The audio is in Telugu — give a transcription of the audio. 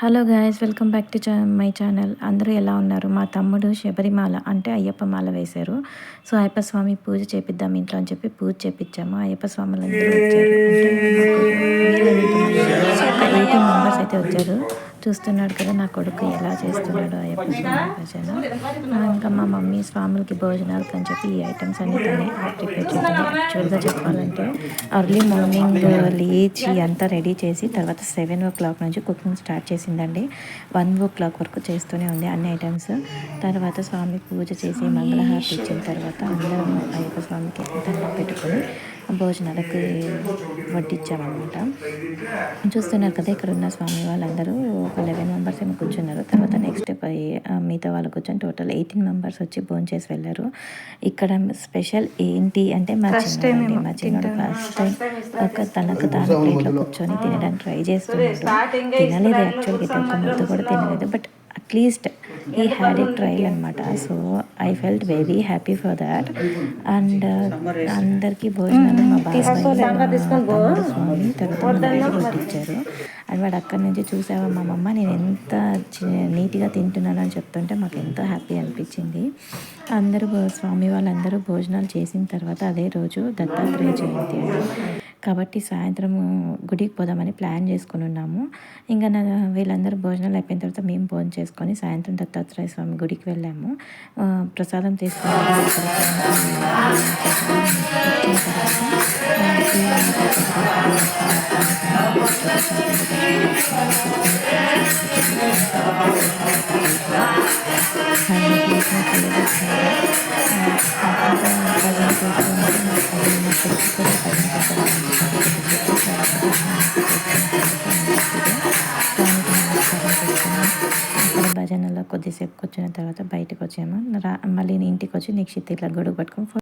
Hello guys, welcome back to my channel. అందరూ ఎలా ఉన్నారు? మా తమ్ముడు శబరిమాల అంటే అయ్యప్ప మాల వేశారు. సో అయ్యప్ప స్వామి పూజ చేపిద్దాం ఇంట్లో అని చెప్పి పూజ చేపించాము. అయ్యప్ప స్వాములు అందరూ వచ్చారు. అంటే 18 మెంబర్స్ అయితే వచ్చారు. చూస్తున్నాడు కదా నా కొడుకు ఎలా చేస్తున్నాడు అయ్యప్ప స్వామి భజన. ఇంకా మా మమ్మీ స్వాములకి భోజనాలకు అని చెప్పి ఈ ఐటమ్స్ అన్ని తనే ప్రిపేర్ చేసింది. యాక్చువల్గా చెప్పాలంటే అర్లీ మార్నింగ్ లేచి అంతా రెడీ చేసి తర్వాత 7 o'clock నుంచి కుకింగ్ స్టార్ట్ చేసిందండి. 1 o'clock వరకు చేస్తూనే ఉంది అన్ని ఐటమ్స్. తర్వాత స్వామి పూజ చేసి మంగళహారతి ఇచ్చిన తర్వాత అందరం అయ్యప్ప స్వామికి దండం పెట్టుకొని భోజనాలకి వడ్డించామన్నమాట. చూస్తున్నారు కదా ఇక్కడ ఉన్న స్వామి వాళ్ళందరూ ఒక 11 మెంబర్స్ ఏమో కూర్చున్నారు. తర్వాత నెక్స్ట్ మిగతా వాళ్ళు కూర్చొని టోటల్ 18 మెంబర్స్ వచ్చి భోంచేసి వెళ్ళారు. ఇక్కడ స్పెషల్ ఏంటి అంటే మా చిన్నోడు ఫస్ట్ టైం తనకు తాను ప్లేట్లో కూర్చొని తినడానికి ట్రై చేస్తున్నాడు. తినలేదు, యాక్చువల్గా అయితే ఒక ముద్ద కూడా తినలేదు. బట్ అట్లీస్ట్ ఈ హ్యాడ్ ఏ ట్రైల్ అనమాట. So I felt very happy for that. And అందరికీ భోజనాలు మా బాబాయ్ తమ్ముడు స్వామి తర్వాత పట్టించారు. అండ్ వాడు అక్కడి నుంచి చూసావా మా మమ్మ నేను ఎంత నీట్గా తింటున్నాను అని చెప్తుంటే మాకు ఎంతో హ్యాపీ అనిపించింది. అందరూ స్వామి వాళ్ళందరూ భోజనాలు చేసిన తర్వాత అదే రోజు దత్తాత్రేయ జయంతి అండి. కాబట్టి సాయంత్రం గుడికి పోదామని ప్లాన్ చేసుకుని ఉన్నాము. ఇంకా వీళ్ళందరూ భోజనాలు అయిపోయిన తర్వాత మేము భోజనం చేసుకొని సాయంత్రం దత్తాత్రేయ స్వామి గుడికి వెళ్ళాము. ప్రసాదం తీసుకుని భజనలో కొద్దిసేపు కూర్చున్న తర్వాత బయటకు వచ్చాము. మళ్ళీ ఇంటికి వచ్చి నిక్షిత్ ఇట్లా గొడుగు పట్టుకొని